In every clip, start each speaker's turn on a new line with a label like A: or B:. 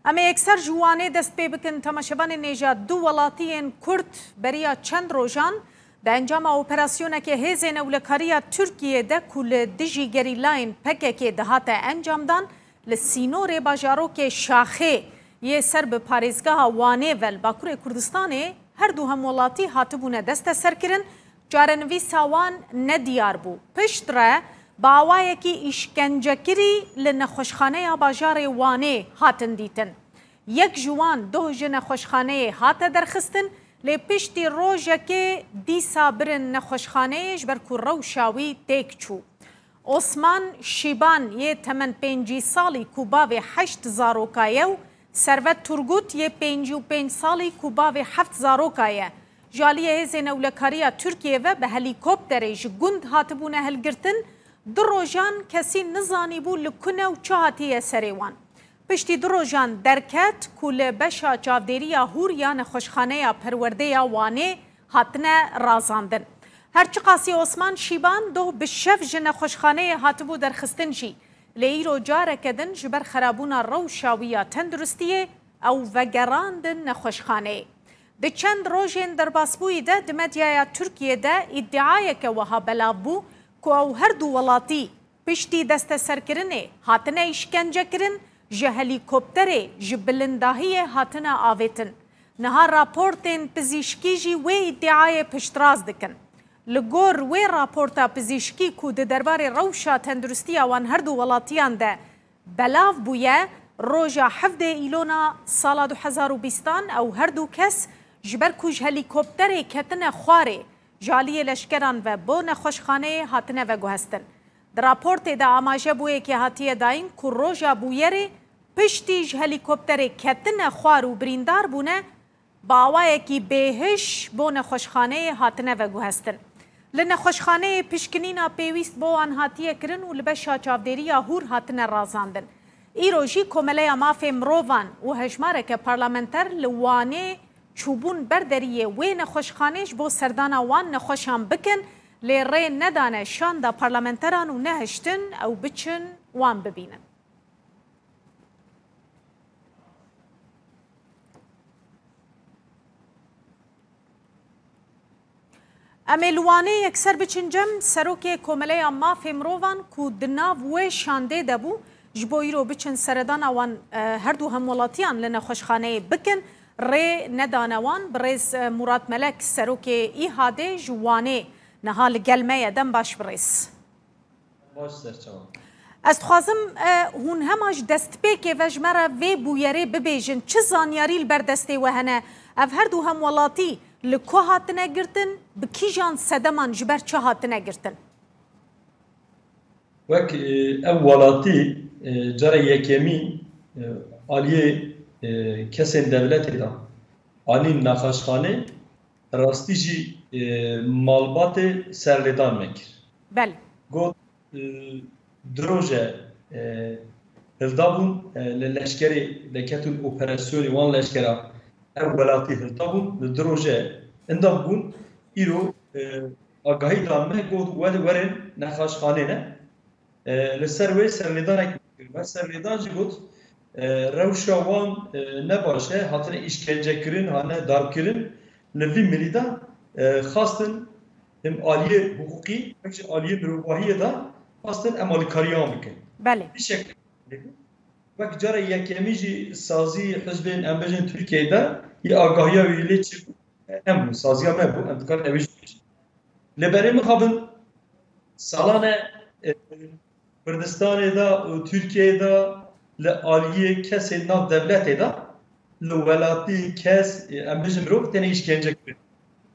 A: اما اکثر جوانه دست پی بکن تماشاوان نیجا دو ولاتیین کرد بریا چند روزان در انجام اپراسیون که هیز نولکاری ترکیه ده کل دژی گریلاین پکه دهات انجام دان لسینور باجارو که شاخه یه سر به پاریزگاه وانه ول باکور کردستانه هر دو هم ولاتی هاتبونه دست سر کرن جارنوی ساوان ندیار بو پشت را باوایه که اشکنجکری لنخوشخانه باجار وانه هاتن دیتن یک جوان دو جن خوشخانه هات درخستن لی پشتی روژه که دیسا برن نخوشخانهش برکو روشاوی تیک چو عثمان شیبان یه تمن 5 سالی کوباوی 8 زاروکایه ثروت تورگوت یه 55 سالی کوباوی 7 زاروکایه جالیه هیز نولکاری ترکیه و به هلیکوپترش گند هاتبونه هلگرتن دو روژان کسی نزانی بو لکنه و چهاتیه سریوان پشتی دو روژان درکت کل بشا چاودیری هور یا نخوشخانه پرورده یا وانه هاتنه رازاندن هرچی قاسی عثمان شیبان دو بشف جن خوشخانه هاتبو درخستن جی لیرو جاره کدن جبر خرابونا روشاویه تندرستیه او وگراندن نخوشخانه ده چند روژین در باسبوی ده دمدیای ترکیه ده ادعای که وها بلابو که او هر دو ولاتی پشتی دست سرکرنه هاتنه اشکنجه کرن جه هلیکوپتره جه بلنداهی هاتنه آویتن نها راپورتین پزیشکی جی وی ادعای پشتراز دکن لگور وی راپورتا پزیشکی که ده دربار روشا تندرستی وان هر دو ولاتیان ده بلاف بویه روژا 17 ایلونا سالا 2020 او هر دو کس جبر کج هلیکوپتره کتنه خواره جالی لشکران و بو نخوشخانه هاتنه و گوهستن در راپورت ده آماجه بویه که هاتیه داین که روژا بویره پشتیج هلیکوپتره کتنه خوار و بریندار بونه باوایه که بهش بو نخوشخانه هاتنه و گوهستن لنخوشخانه پشکنینا پیویست بو آن هاتیه کرن و لبشا چاودیری هور هاتنه رازاندن ایروژی کمله مافی مروان و هجماره که پارلمنتر لوانه چوبون بردریه وی نخوشخانهش بو سردانا وان نخوشان بکن لی ری ندانه شان دا پارلمنتران و نهشتن او بچن وان ببینن امیلوانه یکسر بچن جم سروک کمله مافی مروان که دناو وی شانده دبو جبوی رو بچن سردان وان هر دو همولاتیان لنخوشخانه بکن ری ندانوان بریز مراد ملک سروک ایهاده جوانه نهال گلمه دم باش بریز از خوازم هون هماش دست پیک و جمره وی بویره ببیجن چه زانیاری البردسته و هنه اف هر دو هم ولاتی لکو هاتنه گرتن بکی جان سدمان جبر چه هاتنه گرتن
B: وک اولاتی جره یکمی آلیه کسین دولتی دا آنی نخوشخانه راستی جی مالبات سرلیدان مکر
A: بله
B: گفت دروژه هلدابون للشکری لکتون اپراسیونی وان لشکره اولاتی هلدابون دروژه اندام بون ایرو آگاهی دامه گفت ورن نخوشخانه نه لسر وی سرلیدان و سرلیدان جی گفت روشاوان نباشه هاتن işkence kirin hane darp kirin nevi milida خواستن هم عالیه حقوقی و عالیه مروحی دا خواستن امال کاریان بکن
A: بله
B: بشکل وقت جاره یکمیجی سازی حزب امبژن ترکیه دا یه آگاهی ویلی چی ام سازی ها مبو انتقال نویش لبری مخابن سالانه کردستان دا و ترکیه دا لعالیه کسی ناف دولت دا لولاتی کس امبژن رو تنه işkence کرد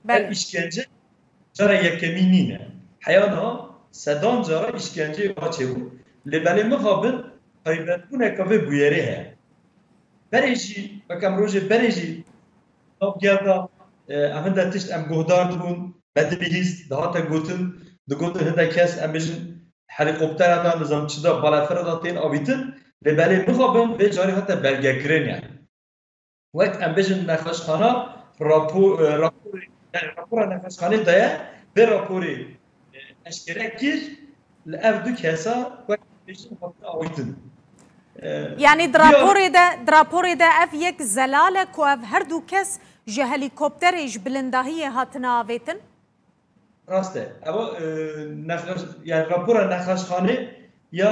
A: بله
B: işkence جاره یکمی نینه حیانا سدان جاره işkence واچه بود لبری مخابن قیبت بونه که بویره هست بريجي بكم روجي بريجي طب جادا هندا تشت ام گهدار دون بدبيهيز دهاتا گوتن دگوتن هندا كاس ام بيجن هليكوبتر دا نظام چدا بالافر دا تين اويتن لبالي مخابن و جاري حتى بلگكرين يعني وقت ام بيجن نخشخانه راپور نخشخانه دايا به راپوري اشكره كير لاف دو كاسا وقت بيجن حتى اويتن
A: يعني دراپۆرê de ev yek zelal e ku ev her du kes ji helîkopterê ji bilindahiyê hatine avêtin?
B: Rast e. Ewa yani rapora nexweşxanê ya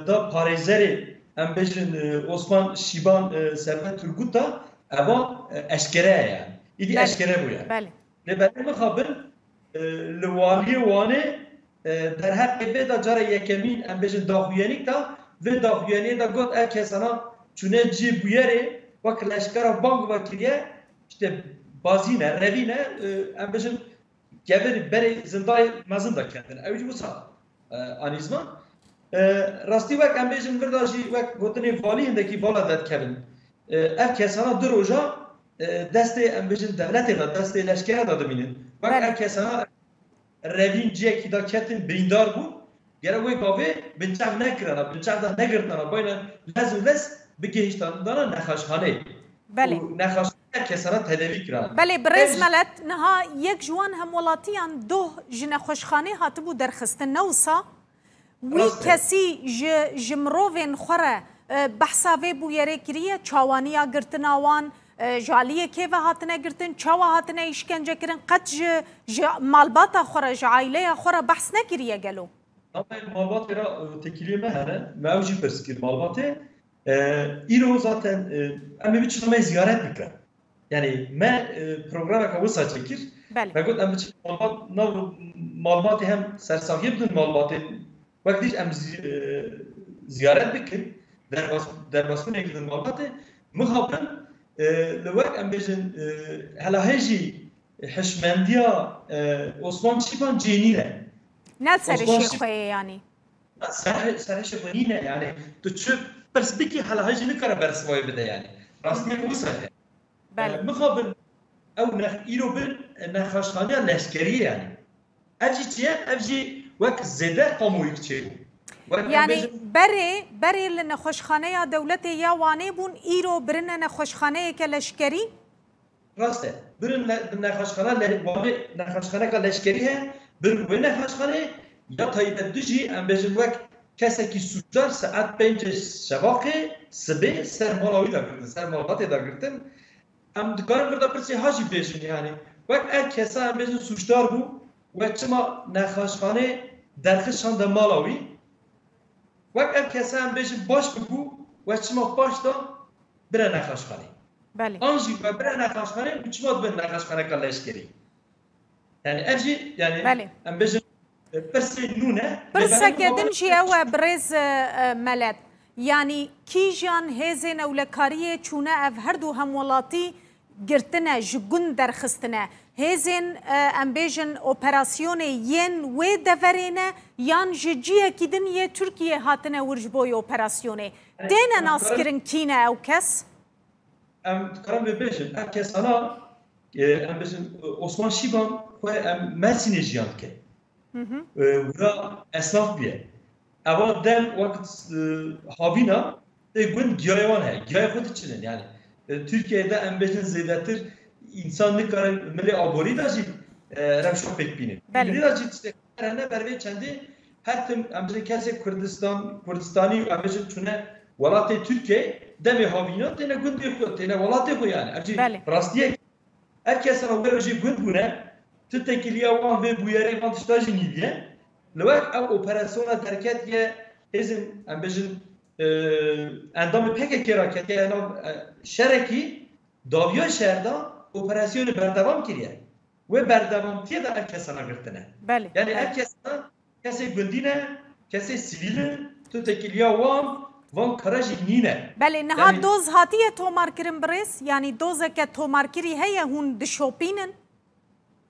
B: da parêzerê em bêjin Osman Şîban Servet Turgut da ewa eşkere ye yani. İdî eşkere bû yani. Lê berê mixabin li waliyê Wanê derheqê da cara yekemîn em bêjin daxuyenîk da vê daxuyeniyê da got ev kesana çûne cî bûyerê wek leşkera bang vekiriye işte bazîne, revîne em bêjin gevir berê zindayê mezin da kendin. Ew jî wisa anîzman. Rastî wek em bêjin vir da jî wek gotinê valî hindekî vala dedkevin. Ev kesana di roja destê em bêjin devletê da destê leşkera da dimînin. Wek ev kesana revîn ciyekî da ketin birîndar bû. Gerek wê gavê binçev nekirana, binçev da negirtana bayna lez û lez bigihîştandana nexweşxaneyê.
A: Belê.
B: Nexweşxaneya kesana tedevî kirana.
A: Belê, bi rêz melet niha yek ji wan hemwelatiyan doh ji nexweşxanê hatibû derxistin ne wisa wî kesî ji mirovên xwe re behsa vê bûyerê kiriye çawaniya girtina wan ji aliyekê ve hatine girtin çawa hatine îşkence kirin qet ji malbata xwe re ji aileya xwe re behs nekiriye gelo.
B: Malbatê ra tekiliyê me hene me ew jî pirs kir malbatê îro zaten em ê biçin me ziyaret bikirin. Yani me programeka wisa çekir me got em biçin malbatê hem sersaxiyê bidin malbatê wek dîş em ziyaret bikin derbasbûnê gidin malbatê mixabin li wek em bêjin helahê jî hişmendiya Osman Şîban cênîne.
A: Ne serişê xwe ye yanî?
B: Serişê xwe nîne yani tu çi pirs bikî helahê jî nikare bersivayê bide yani. Rastiyek wisa ye. Mixabin ew îro bin nexweşxaneya leşkerî yani. Ev jî çi ye? Ev jî wek zêde qamûyîk çêbû.
A: Yani berê li nexweşxaneya dewletê ya Wanê bûn îro birine nexweşxaneyeke leşkerî?
B: Rast e. Birin nexweşxaneka leşkerî he birin wê nexweşxanê ya taybetdû jî em bêjin wek kesekî sûcdar saet 5 şevaqê sibê ser mala wî da girtin, ser malbatê da girtin. Em dikarin bir da pirsê ha jî bêjin yani. Wek ev kesa em bêjin sûcdar bû ve çima nexweşxanê derxist şande mala wî. Wek ev kesa em bêjin baş bibû ve çima baş da bire nexweşxanê. An jî ve bire nexweşxanê û çima dibin nexweşxaneka leşkerî. Yani ev jî yani em bêjin pirsê nû ne.
A: Pirseke din jî ew e bi rêz melet. Yani kîjan hêzên ewlekariyê çûne ev her du hemwelatî girtine ji gund derxistine. Hêzên em bêjin operasyonê yên wê deverê ne yan ji ciyekî din yê Tirkiye hatine wir ji bo operasyonê. Têne naskirin kîne ew kes?
B: Em dikarin bibêjin ev kesana em bêjin Osman Şîban xwe em Mersinê jiyan dike. Wira esnaf biye. Ewa dem wekt havîna tê gund giyayê wan heye. Giyayê xwe diçinin yani. Türkiye'de em bêjin zêdetir insan nikare milê aborî da jî rewşa pêk bînin. Milê da jî tiştek hene bervê çendê her tim em bêjin kesê Kurdistanî em bêjin çûne welatê Türkiye demê havîna têne gundê xwe têne welatê xwe yani. Ev jî rastiyek ev kesana wê jî gund bûne tu tekiliya wan vê bûyerê wan tişta jî nîviye. Li wek ev operasyona derketiye hêzin em bêjin endamê PKK ra ketiye şerekî dawiya şerda operasyonu berdewam kiriye. Wê berdewamtiye da ev kesana girtine. Yani ev kesana kesê gundî ne, kesê sivîl e, tu tekiliya wan kara jî nîne.
A: Belê niha doz hatiye tomarkirin bi rêz? Yani dozeke tomarkirî heye hûn dişopînin?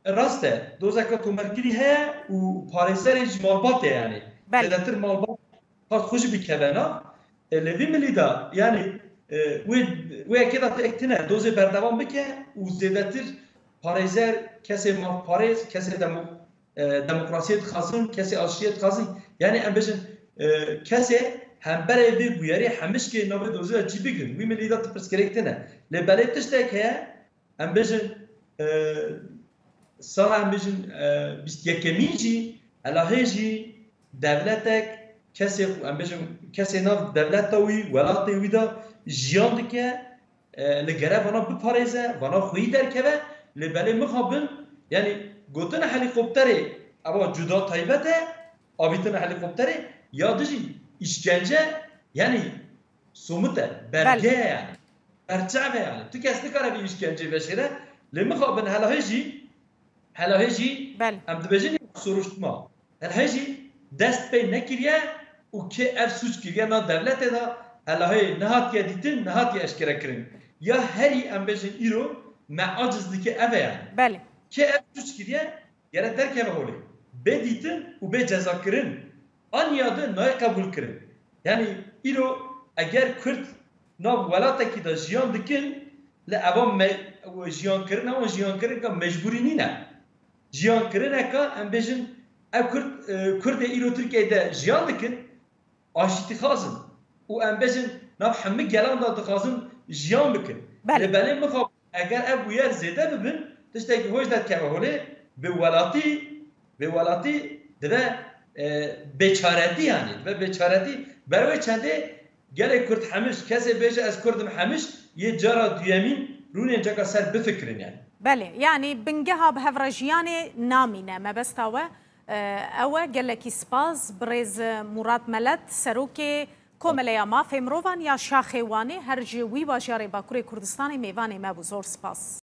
B: Rast e. Dozeka tomarkirî heye û parêzerê ji malbatê yani. Zêdetir malbat hat xwe jî bikevena. Li vî milî da yani wê ekê da tu ektine dozê berdewam bike û zêdetir parêzer kesê mavparêz, kesê demokrasiyê dixwazin, kesê aşiyê dixwazin. Yani em bêjin kesê hemberê vê bûyerê hemişkê navê dozê de cî bigirin. Wî milî da tu pirsgirêk tune. Lê belê tiştek heye em bêjin sala em bêjin bîst yekemîn jî helahê jî devletek کسی ام بجم کسی ناف دولت وی ولات وی دا جیان دکه لگره وانا بپاريزه وانا خویی درکه لبله مخابن یعنی گوتن هلیکوپتری اما جدا تایبته آبیتن هلیکوپتری یا دجی işkence yani somute berge yani berçave yani tu kes dikare bir işkence veşire le mixabin helaheji em dibejin soruşturma helaheji dest pey nekiriye u ki ev suç kiriye na devlete da helahe nehatiye ditin nehatiye eşkere kirin ya heri em bejin iro me acizdiki eve yani ki ev suç kiriye yere derkeve holi be ditin u be ceza kirin anyadı naya kabul kirin yani iro eğer Kürt nav velateki da jiyan dikin le avam jiyan kirin ama jiyan kirin ka mecburi nine jiyan kirin ka em bejin ev Kürt iro Türkiye'de jiyan dikin aşiti xazın u em bejin nav hemmi gelan da dixazın jiyan bikin le benim mixab eğer ev bu yer zede bibin tişteki hoş da keve hole be velati de beçareti yani ve beçareti برای چنده گله کرد همیش کسی بیشه از کردم همیش یه جارا دیامین رونه جاکا سر بفکرین yani.
A: بله يعني بنجها بهفرجياني نامينه ما بس توا أو قال لك سباز بريز مراد ملت سروكي كومليا ما في مروفان يا شاخواني هرجي وي باجاري باكوري كردستاني ميواني ما بزور سباز